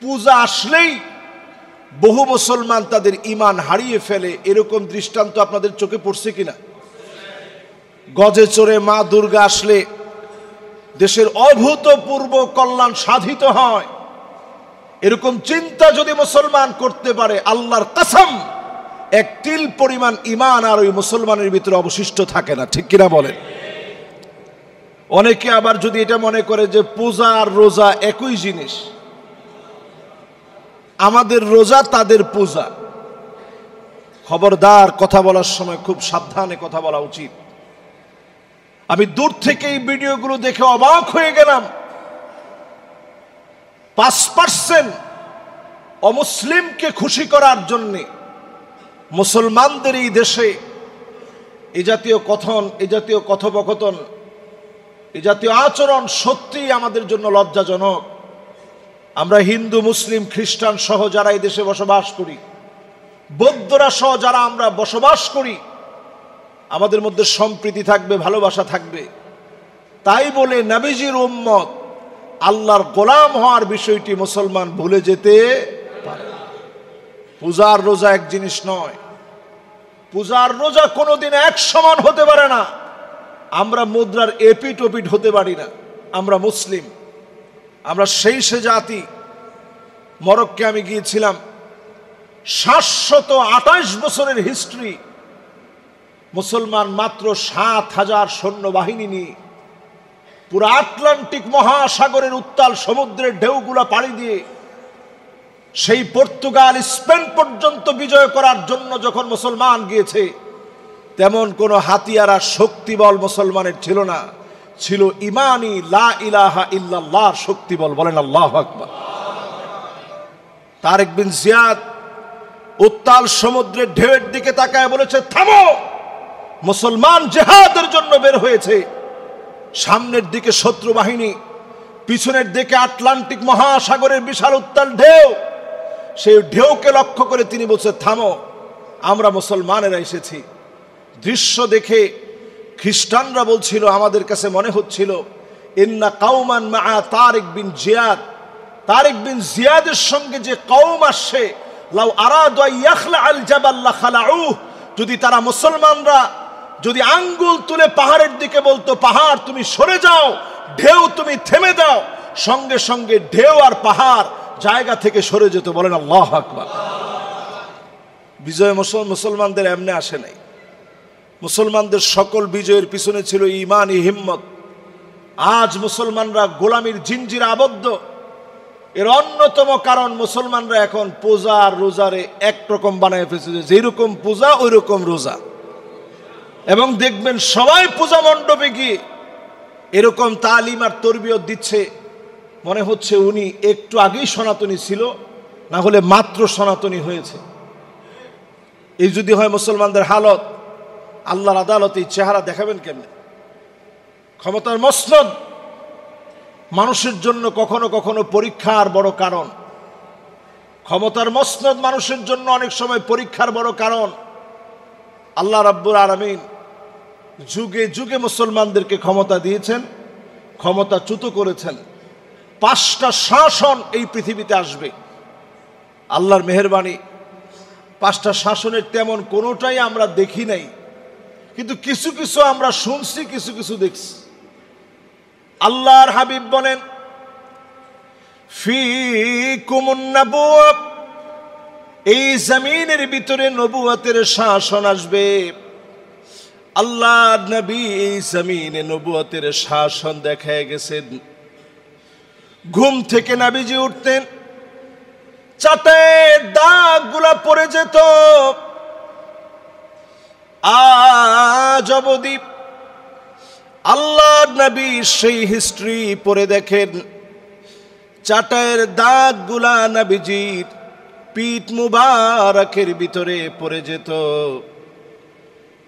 পূজা আসলেই বহু মুসলমান তাদের ঈমান হারিয়ে ফেলে, এরকম দৃষ্টান্ত আপনাদের চোখে পড়ছে কিনা? গজে চড়ে মা দুর্গা আসলে দেশের অভূতপূর্ব কল্যাণ সাধিত হয়, এরকম চিন্তা যদি মুসলমান করতে পারে, আল্লাহর কসম এক তিল পরিমাণ ঈমান আর ওই মুসলমানের ভিতরে অবশিষ্ট থাকে না। ঠিক কিনা বলেন? অনেকে আবার যদি এটা মনে করে যে পূজা আর রোজা একই জিনিস, আমাদের রোজা তাদের পূজা, খবরদার, কথা বলার সময় খুব সাবধানে কথা বলা উচিত। আমি দূর থেকে এই ভিডিওগুলো দেখে অবাক হয়ে গেলাম। 5% অমুসলিমকে খুশি করার জন্যে মুসলমানদের এই দেশে এই জাতীয় কথন, এই জাতীয় কথোপকথন, এই জাতীয় আচরণ সত্যিই আমাদের জন্য লজ্জাজনক। আমরা হিন্দু, মুসলিম, খ্রিস্টান সহ যারা এই দেশে বসবাস করি, বৌদ্ধরা সহ যারা আমরা বসবাস করি, আমাদের মধ্যে সম্প্রীতি থাকবে, ভালোবাসা থাকবে। তাই বলে নবীজির উম্মত আল্লাহর গোলাম হওয়ার বিষয়টি মুসলমান ভুলে যেতে পারে। পূজা আর রোজা এক জিনিস নয়। পূজা আর রোজা কোনোদিন এক সমান হতে পারে না। আমরা মুদ্রার এপিট ওপিট হতে পারি না। আমরা মুসলিম, আমরা সেই সে জাতি। মরক্কোতে আমি গিয়েছিলাম, 728 বছরের হিস্ট্রি। মুসলমান মাত্র 7,000 সৈন্যবাহিনী নিয়ে পুরো আটলান্টিক মহাসাগরের উত্তাল সমুদ্রের ঢেউগুলা পাড়ি দিয়ে সেই পর্তুগাল, স্পেন পর্যন্ত বিজয় করার জন্য যখন মুসলমান গিয়েছে, তেমন কোনো হাতিয়ার আর শক্তিবল মুসলমানের ছিল না, ছিল ইমানি লা ইলাহা ইল্লাল্লাহর শক্তিবল। বলেন আল্লাহু আকবার। তারেক বিন জিয়াদ উত্তাল সমুদ্রের ঢেউয়ের দিকে তাকায় বলেছে, থামো, মুসলমান জিহাদের জন্য বের হয়েছে। সামনের দিকে শত্রু বাহিনী, পিছনের দিকে আটলান্টিক মহাসাগরের বিশাল উত্তাল ঢেউ। সেই ঢেউকে লক্ষ্য করে তিনি বলছে, থামো, আমরা মুসলমানেরা এসেছি। দৃশ্য দেখে খ্রিস্টানরা বলছিল, আমাদের কাছে মনে হচ্ছিল ইন্না কাউমান মা তারেক বিন জিয়াদ, তারেক বিন জিয়াদের সঙ্গে যে কওম আসছে, লাউ আরাদু ইয়াখলা আল জাবাল লা খালাউ, যদি তারা মুসলমানরা যদি আঙ্গুল তুলে পাহাড়ের দিকে বলতো, পাহাড় তুমি সরে যাও, ঢেউ তুমি থেমে দাও, সঙ্গে সঙ্গে ঢেউ আর পাহাড় জায়গা থেকে সরে যেত। বলেন আল্লাহু আকবার। বিজয় মুসলমানদের এমনি আসে নাই। মুসলমানদের সকল বিজয়ের পিছনে ছিল ঈমানি হিম্মত। আজ মুসলমানরা গোলামির জিনজিরে আবদ্ধ। এর অন্যতম কারণ মুসলমানরা এখন পূজা আর রোজারে একরকম বানায় ফেলছে, যেরকম পূজা ওই রকম রোজা। এবং দেখবেন সবাই পূজা মণ্ডপে গিয়ে এরকম তালিম আর তরবিয়ত দিচ্ছে, মনে হচ্ছে উনি একটু আগেই সনাতনী ছিল, না হলে মাত্র সনাতনী হয়েছে। এই যদি হয় মুসলমানদের হালত, আল্লাহর আদালতে এই চেহারা দেখাবেন কেমনে? ক্ষমতার মসনদ মানুষের জন্য কখনো কখনো পরীক্ষার বড় কারণ। ক্ষমতার মসনদ মানুষের জন্য অনেক সময় পরীক্ষার বড় কারণ। আল্লাহ রাব্বুল আলামিন যুগে যুগে মুসলমানদেরকে ক্ষমতা দিয়েছেন, ক্ষমতাচ্যুত করেছেন। 5টা শাসন এই পৃথিবীতে আসবে, আল্লাহর মেহেরবানি। 5টা শাসনের তেমন কোনোটাই আমরা দেখি নাই, কিন্তু কিছু কিছু আমরা শুনছি, কিছু কিছু দেখছি। আল্লাহর হাবিব বলেন, ফীকুমুন নাবুওয়া, এই জমিনের ভিতরে নবুয়তের শাসন আসবে। আল্লাহর নবী এই জমিনে নবুয়তের শাসন দেখায় গেছেন। ঘুম থেকে নবীজি উঠতেন, চাটের দাগগুলা পড়ে যেত। আজ অবধি আল্লাহর নবী সেই হিস্ট্রি পড়ে দেখেন, চাটের দাগগুলা নবীজির পিঠ মুবারকের ভিতরে পড়ে যেত।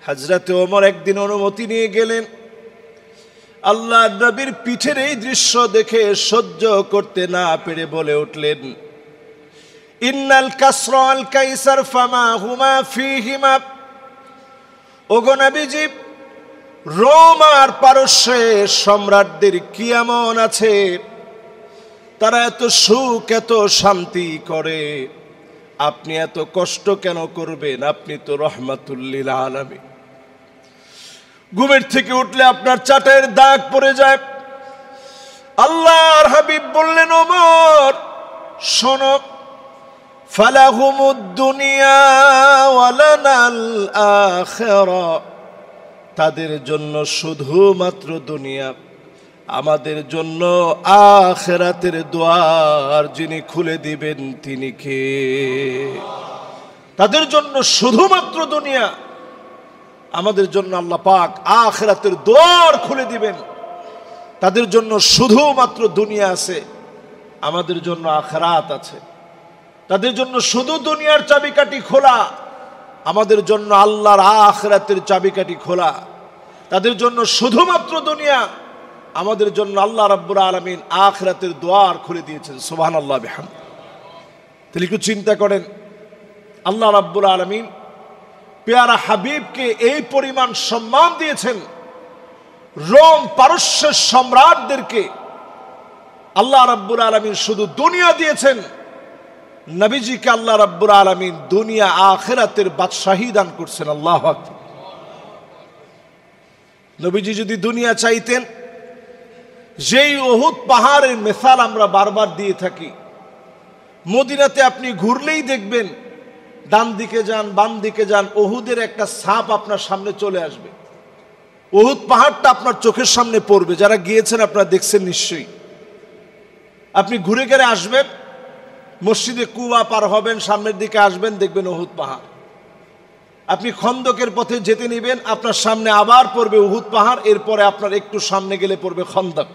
হযরত ওমর একদিন অনুমতি নিয়ে গেলেন, আল্লাহর নবীর পিঠের এই দৃশ্য দেখে সহ্য করতে না পেরে বলে উঠলেন, ইন্নাল কাসরা আল কাইসার ফামা হুমা ফীহিমা। ওগো নবীজি, রোম আর পারস্যের সম্রাটদের কি এমন আছে তারা এত সুখ এত শান্তি করে, আপনি এত কষ্ট কেন করবেন? আপনি তো রহমাতুল লিল আলামিন। ঘুমের থেকে উঠলে আপনার চাটের দাগ পড়ে যায়। আল্লাহর হাবিব বললেন, ওমর শোনো, ফালাহুমুদ দুনিয়া ওয়া লানাল আখিরা, তাদের জন্য শুধুমাত্র দুনিয়া, আমাদের জন্য আখিরাতের দুয়ার যিনি খুলে দিবেন তিনি কে? তাদের জন্য শুধুমাত্র দুনিয়া, আমাদের জন্য আল্লাহ পাক আখিরাতের দুয়ার খুলে দিবেন। তাদের জন্য শুধুমাত্র দুনিয়া আছে, আমাদের জন্য আখিরাত আছে। তাদের জন্য শুধু দুনিয়ার চাবিকাঠি খোলা, আমাদের জন্য আল্লাহর আখিরাতের চাবিকাঠি খোলা। তাদের জন্য শুধুমাত্র দুনিয়া, আমাদের জন্য আল্লাহ রাব্বুল আলামিন আখিরাতের দুয়ার খুলে দিয়েছেন। সুবহানাল্লাহ বিহামদি। তাহলে একটু চিন্তা করেন, আল্লাহ রাব্বুল আলামিন পেয়ারা হাবিবকে এই পরিমাণ সম্মান দিয়েছেন। রোম পারস্যের সম্রাটদেরকে আল্লাহ রাব্বুল আলামিন শুধু দুনিয়া দিয়েছেন, নবীজিকে আল্লাহ রাব্বুল আলামিন দুনিয়া আখিরাতের বাদশাহী দান করছেন। আল্লাহু আকবার। নবীজি যদি দুনিয়া চাইতেন, যেই উহুদ পাহাড়ের মিসাল আমরা বারবার দিয়ে থাকি, মদিনাতে আপনি ঘুরলেই দেখবেন, ডান দিকে যান বাম দিকে যান, উহুদের একটা ছাপ আপনার সামনে চলে আসবে। উহুদ পাহাড়টা আপনার চোখের সামনে পড়বে, যারা গিয়েছেন আপনারা দেখছেন নিশ্চয়ই। আপনি ঘুরে গেলে আসবেন, মসজিদে কুয়া পার হবেন, সামনের দিকে আসবেন, দেখবেন উহুদ পাহাড়। আপনি খন্দকের পথে যেতে নিবেন, আপনার সামনে আবার পড়বে উহুদ পাহাড়, এরপরে আপনার একটু সামনে গেলে পড়বে খন্দক।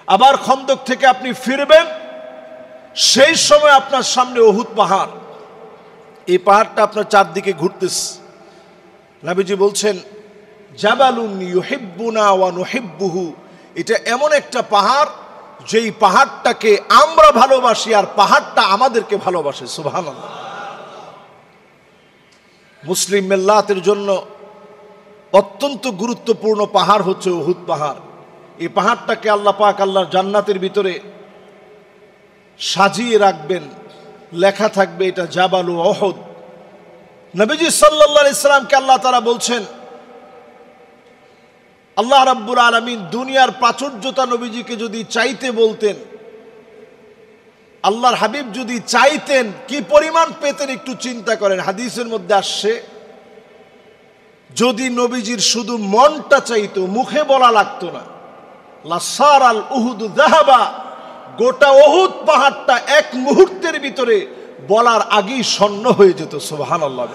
আবার খন্দক থেকে আপনি ফিরবেন, সেই সময় আপনার সামনে উহুদ পাহাড়। এই পাহাড়টা আপনার চারদিকে ঘুরতেছে। নবীজি বলছেন, জাবালুন ইউহিব্বুনা ওয়া নুহিব্বুহু, এটা এমন একটা পাহাড় যেই পাহাড়টাকে আমরা ভালোবাসি আর পাহাড়টা আমাদেরকে ভালোবাসে। সুবহানাল্লাহ। মুসলিম মিল্লাতের জন্য অত্যন্ত গুরুত্বপূর্ণ পাহাড় হচ্ছে উহুদ পাহাড়। এই পাহাড়টাকে আল্লাহ পাক আল্লাহর জান্নাতের ভিতরে সাজিয়ে রাখবেন, লেখা থাকবে এটা জাবালু উহুদ। নবীজি সাল্লাল্লাহু আলাইহি সাল্লামকে আল্লাহ তাআলা বলছেন, আল্লাহ রাব্বুল আলামিন দুনিয়ার প্রাচুর্যতা নবীজিকে যদি চাইতে বলতেন, আল্লাহর হাবিব যদি চাইতেন, কি পরিমাণ পেতেন একটু চিন্তা করেন। হাদিসের মধ্যে আসছে, যদি নবীজির শুধু মনটা চাইতো, মুখে বলা লাগতো না, লাসারাল উহুদু যাহাবা, গোটা উহুদ পাহাড়টা এক মুহূর্তের ভিতরে বলার আগেই স্বর্ণ হয়ে যেত। সুবহানাল্লাহ।